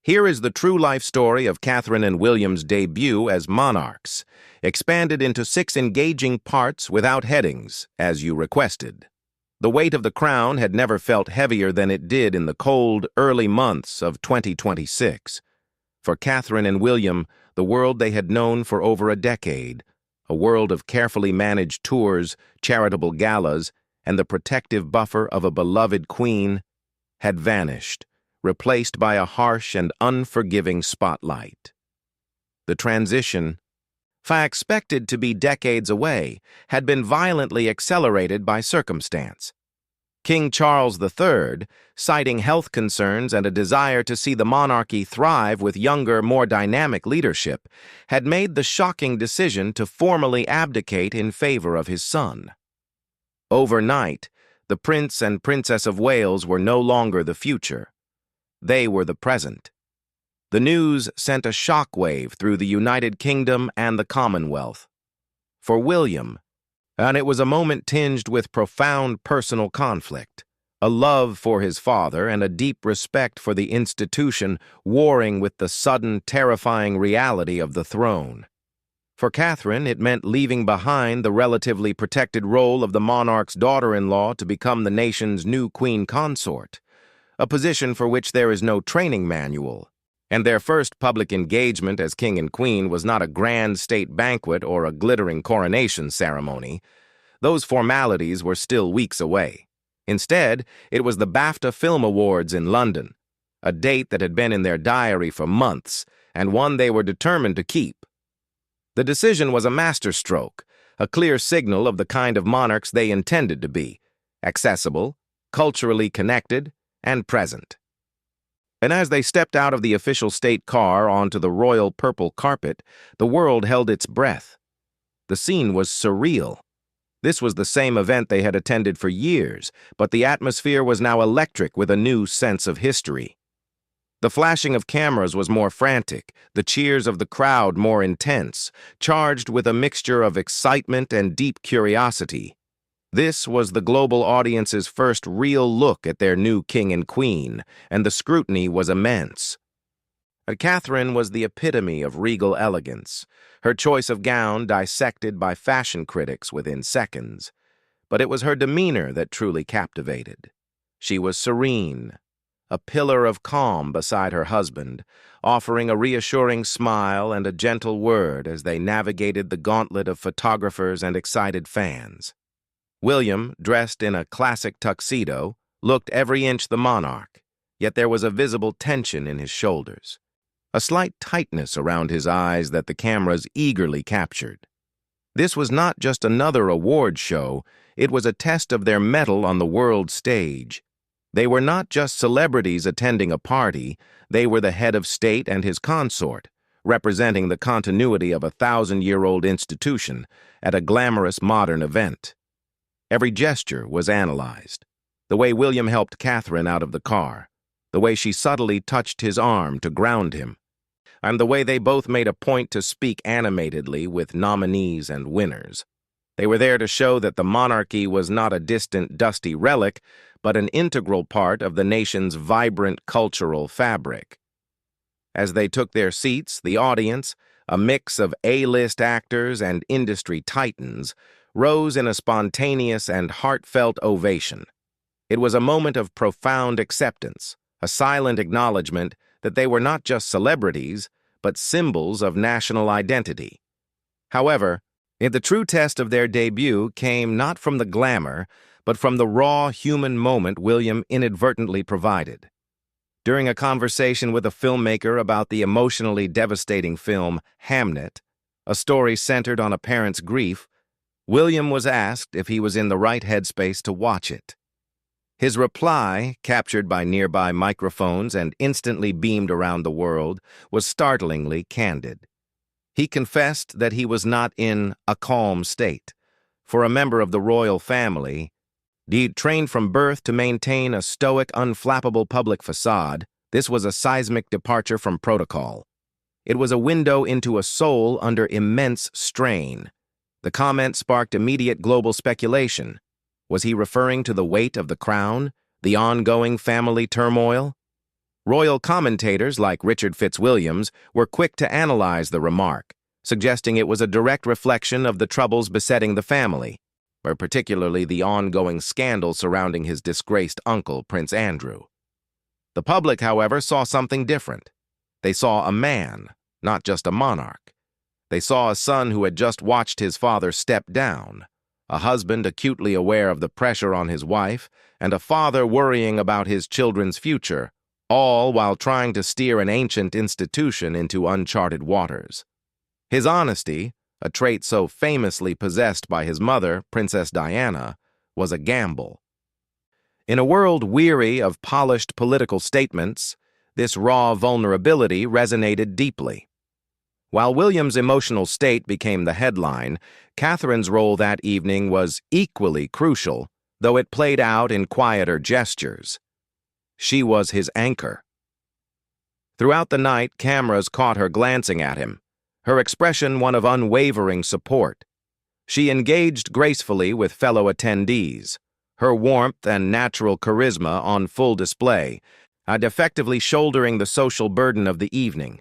Here is the true life story of Catherine and William's debut as monarchs, expanded into 6 engaging parts without headings, as you requested. The weight of the crown had never felt heavier than it did in the cold, early months of 2026. For Catherine and William, the world they had known for over a decade, a world of carefully managed tours, charitable galas, and the protective buffer of a beloved queen, had vanished, replaced by a harsh and unforgiving spotlight. The transition, expected to be decades away, had been violently accelerated by circumstance. King Charles III, citing health concerns and a desire to see the monarchy thrive with younger, more dynamic leadership, had made the shocking decision to formally abdicate in favor of his son. Overnight, the Prince and Princess of Wales were no longer the future. They were the present. The news sent a shockwave through the United Kingdom and the Commonwealth. For William, and it was a moment tinged with profound personal conflict, a love for his father and a deep respect for the institution warring with the sudden, terrifying reality of the throne. For Catherine, it meant leaving behind the relatively protected role of the monarch's daughter-in-law to become the nation's new queen consort, a position for which there is no training manual, and their first public engagement as king and queen was not a grand state banquet or a glittering coronation ceremony. Those formalities were still weeks away. Instead, it was the BAFTA Film Awards in London, a date that had been in their diary for months, and one they were determined to keep. The decision was a masterstroke, a clear signal of the kind of monarchs they intended to be: accessible, culturally connected, and present. And as they stepped out of the official state car onto the royal purple carpet, the world held its breath. The scene was surreal. This was the same event they had attended for years, but the atmosphere was now electric with a new sense of history. The flashing of cameras was more frantic, the cheers of the crowd more intense, charged with a mixture of excitement and deep curiosity. This was the global audience's first real look at their new king and queen, and the scrutiny was immense. Catherine was the epitome of regal elegance, her choice of gown dissected by fashion critics within seconds. But it was her demeanor that truly captivated. She was serene, a pillar of calm beside her husband, offering a reassuring smile and a gentle word as they navigated the gauntlet of photographers and excited fans. William, dressed in a classic tuxedo, looked every inch the monarch, yet there was a visible tension in his shoulders, a slight tightness around his eyes that the cameras eagerly captured. This was not just another award show, it was a test of their mettle on the world stage. They were not just celebrities attending a party, they were the head of state and his consort, representing the continuity of a 1,000-year-old institution at a glamorous modern event. Every gesture was analyzed. The way William helped Catherine out of the car, the way she subtly touched his arm to ground him, and the way they both made a point to speak animatedly with nominees and winners. They were there to show that the monarchy was not a distant, dusty relic, but an integral part of the nation's vibrant cultural fabric. As they took their seats, the audience, a mix of A-list actors and industry titans, rose in a spontaneous and heartfelt ovation. It was a moment of profound acceptance, a silent acknowledgement that they were not just celebrities, but symbols of national identity. However, the true test of their debut came not from the glamour, but from the raw human moment William inadvertently provided. During a conversation with a filmmaker about the emotionally devastating film Hamnet, a story centered on a parent's grief, William was asked if he was in the right headspace to watch it. His reply, captured by nearby microphones and instantly beamed around the world, was startlingly candid. He confessed that he was not in a calm state. For a member of the royal family, trained from birth to maintain a stoic, unflappable public facade, this was a seismic departure from protocol. It was a window into a soul under immense strain. The comment sparked immediate global speculation. Was he referring to the weight of the crown, the ongoing family turmoil? Royal commentators like Richard Fitzwilliams were quick to analyze the remark, suggesting it was a direct reflection of the troubles besetting the family, or particularly the ongoing scandal surrounding his disgraced uncle, Prince Andrew. The public, however, saw something different. They saw a man, not just a monarch. They saw a son who had just watched his father step down, a husband acutely aware of the pressure on his wife, and a father worrying about his children's future, all while trying to steer an ancient institution into uncharted waters. His honesty, a trait so famously possessed by his mother, Princess Diana, was a gamble. In a world weary of polished political statements, this raw vulnerability resonated deeply. While William's emotional state became the headline, Catherine's role that evening was equally crucial, though it played out in quieter gestures. She was his anchor. Throughout the night, cameras caught her glancing at him, her expression one of unwavering support. She engaged gracefully with fellow attendees, her warmth and natural charisma on full display, and effectively shouldering the social burden of the evening.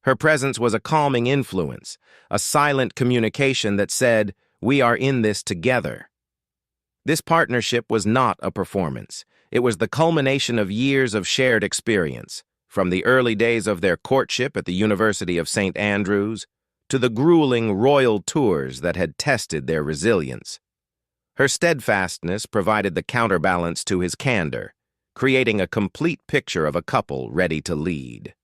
Her presence was a calming influence, a silent communication that said, "We are in this together." This partnership was not a performance. It was the culmination of years of shared experience, from the early days of their courtship at the University of St. Andrews to the grueling royal tours that had tested their resilience. Her steadfastness provided the counterbalance to his candor, creating a complete picture of a couple ready to lead.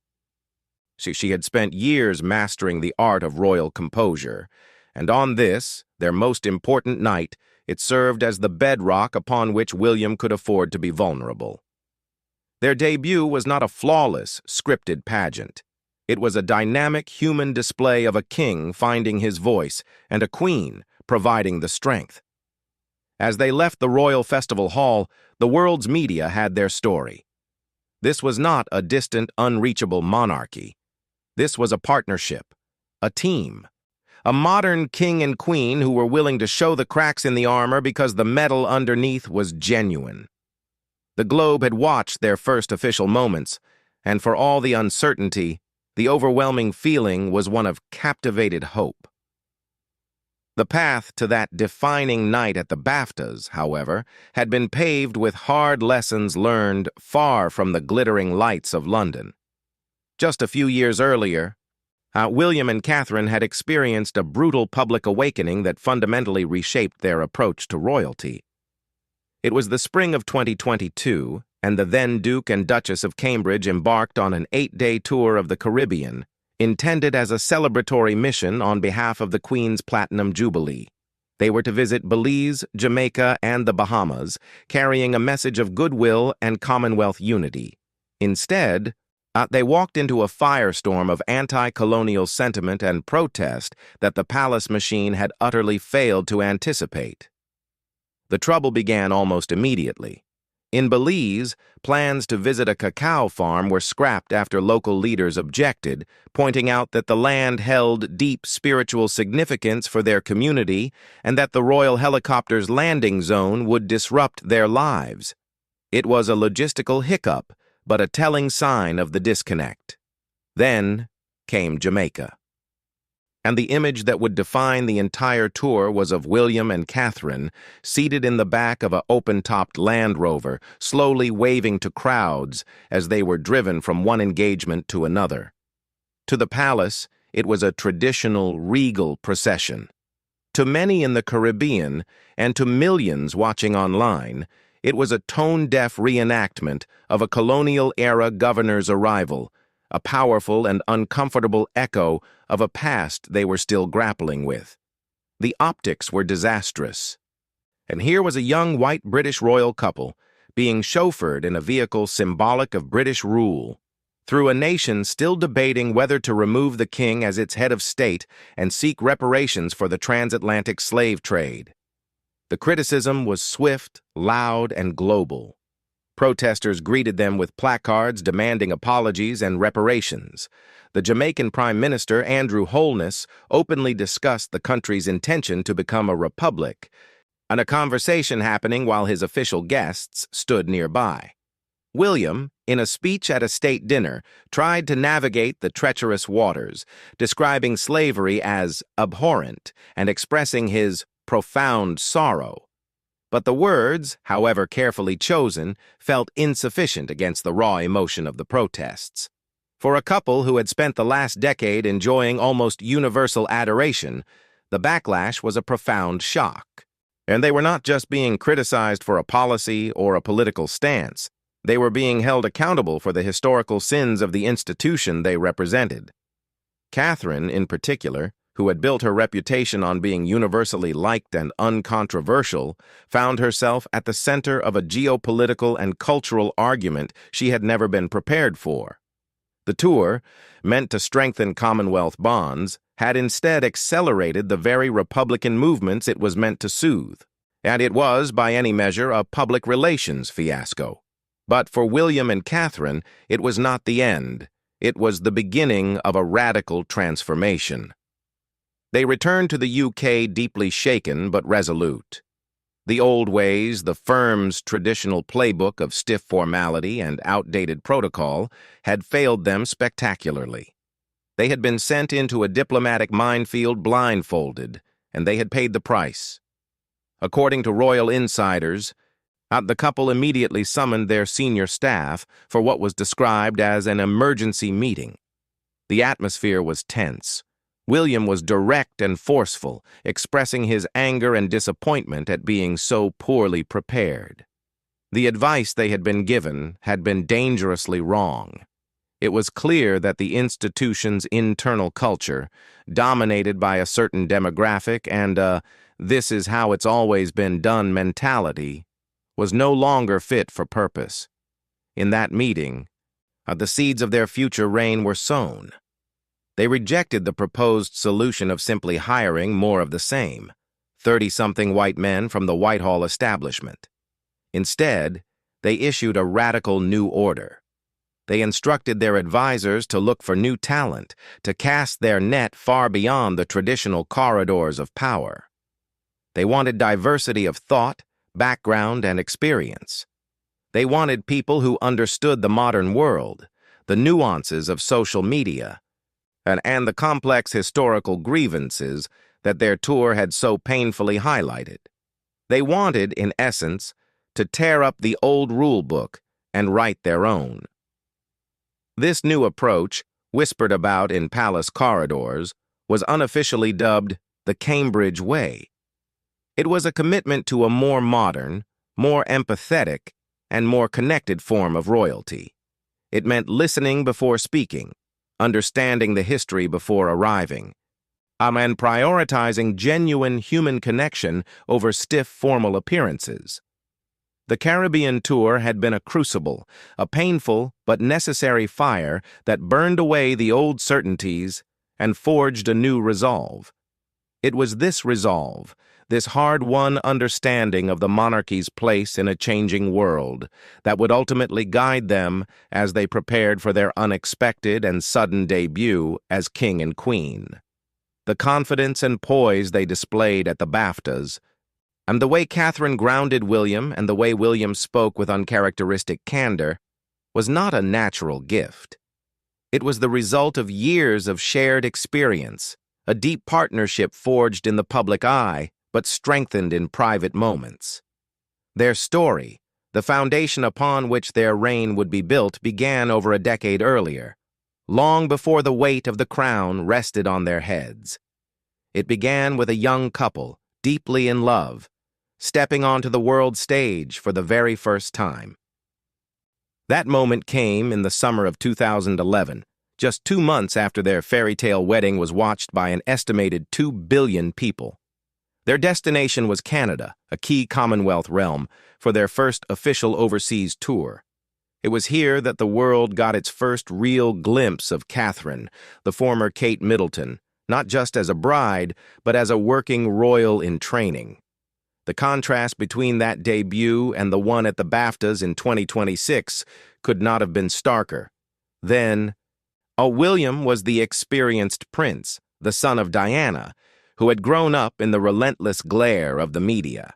She had spent years mastering the art of royal composure, and on this, their most important night, it served as the bedrock upon which William could afford to be vulnerable. Their debut was not a flawless, scripted pageant. It was a dynamic human display of a king finding his voice and a queen providing the strength. As they left the Royal Festival Hall, the world's media had their story. This was not a distant, unreachable monarchy. This was a partnership, a team, a modern king and queen who were willing to show the cracks in the armor because the metal underneath was genuine. The globe had watched their first official moments, and for all the uncertainty, the overwhelming feeling was one of captivated hope. The path to that defining night at the BAFTAs, however, had been paved with hard lessons learned far from the glittering lights of London. Just a few years earlier, William and Catherine had experienced a brutal public awakening that fundamentally reshaped their approach to royalty. It was the spring of 2022, and the then Duke and Duchess of Cambridge embarked on an 8-day tour of the Caribbean, intended as a celebratory mission on behalf of the Queen's Platinum Jubilee. They were to visit Belize, Jamaica, and the Bahamas, carrying a message of goodwill and Commonwealth unity. Instead, they walked into a firestorm of anti-colonial sentiment and protest that the palace machine had utterly failed to anticipate. The trouble began almost immediately. In Belize, plans to visit a cacao farm were scrapped after local leaders objected, pointing out that the land held deep spiritual significance for their community and that the royal helicopter's landing zone would disrupt their lives. It was a logistical hiccup, but a telling sign of the disconnect. Then came Jamaica. And the image that would define the entire tour was of William and Catherine seated in the back of an open-topped Land Rover, slowly waving to crowds as they were driven from one engagement to another. To the palace, it was a traditional, regal procession. To many in the Caribbean, and to millions watching online, it was a tone-deaf reenactment of a colonial-era governor's arrival, a powerful and uncomfortable echo of a past they were still grappling with. The optics were disastrous. And here was a young white British royal couple being chauffeured in a vehicle symbolic of British rule, through a nation still debating whether to remove the king as its head of state and seek reparations for the transatlantic slave trade. The criticism was swift, loud, and global. Protesters greeted them with placards demanding apologies and reparations. The Jamaican Prime Minister, Andrew Holness, openly discussed the country's intention to become a republic, and a conversation happening while his official guests stood nearby. William, in a speech at a state dinner, tried to navigate the treacherous waters, describing slavery as abhorrent and expressing his profound sorrow. But the words, however carefully chosen, felt insufficient against the raw emotion of the protests. For a couple who had spent the last decade enjoying almost universal adoration, the backlash was a profound shock. And they were not just being criticized for a policy or a political stance. They were being held accountable for the historical sins of the institution they represented. Catherine, in particular, who had built her reputation on being universally liked and uncontroversial, found herself at the center of a geopolitical and cultural argument she had never been prepared for. The tour, meant to strengthen Commonwealth bonds, had instead accelerated the very Republican movements it was meant to soothe, and it was, by any measure, a public relations fiasco. But for William and Catherine, it was not the end. It was the beginning of a radical transformation. They returned to the UK deeply shaken but resolute. The old ways, the firm's traditional playbook of stiff formality and outdated protocol, had failed them spectacularly. They had been sent into a diplomatic minefield blindfolded, and they had paid the price. According to royal insiders, the couple immediately summoned their senior staff for what was described as an emergency meeting. The atmosphere was tense. William was direct and forceful, expressing his anger and disappointment at being so poorly prepared. The advice they had been given had been dangerously wrong. It was clear that the institution's internal culture, dominated by a certain demographic and a "this is how it's always been done" mentality, was no longer fit for purpose. In that meeting, the seeds of their future reign were sown. They rejected the proposed solution of simply hiring more of the same, 30-something white men from the Whitehall establishment. Instead, they issued a radical new order. They instructed their advisors to look for new talent, to cast their net far beyond the traditional corridors of power. They wanted diversity of thought, background, and experience. They wanted people who understood the modern world, the nuances of social media, and the complex historical grievances that their tour had so painfully highlighted. They wanted, in essence, to tear up the old rule book and write their own. This new approach, whispered about in palace corridors, was unofficially dubbed the Cambridge Way. It was a commitment to a more modern, more empathetic, and more connected form of royalty. It meant listening before speaking, understanding the history before arriving, and prioritizing genuine human connection over stiff formal appearances. The Caribbean tour had been a crucible, a painful but necessary fire that burned away the old certainties and forged a new resolve. It was this resolve, this hard-won understanding of the monarchy's place in a changing world, that would ultimately guide them as they prepared for their unexpected and sudden debut as king and queen. The confidence and poise they displayed at the BAFTAs, and the way Catherine grounded William and the way William spoke with uncharacteristic candor, was not a natural gift. It was the result of years of shared experience, a deep partnership forged in the public eye, but strengthened in private moments. Their story, the foundation upon which their reign would be built, began over a decade earlier, long before the weight of the crown rested on their heads. It began with a young couple, deeply in love, stepping onto the world stage for the very first time. That moment came in the summer of 2011, just 2 months after their fairy tale wedding was watched by an estimated 2 billion people. Their destination was Canada, a key Commonwealth realm, for their first official overseas tour. It was here that the world got its first real glimpse of Catherine, the former Kate Middleton, not just as a bride, but as a working royal in training. The contrast between that debut and the one at the BAFTAs in 2026 could not have been starker. Then, William was the experienced prince, the son of Diana, who had grown up in the relentless glare of the media.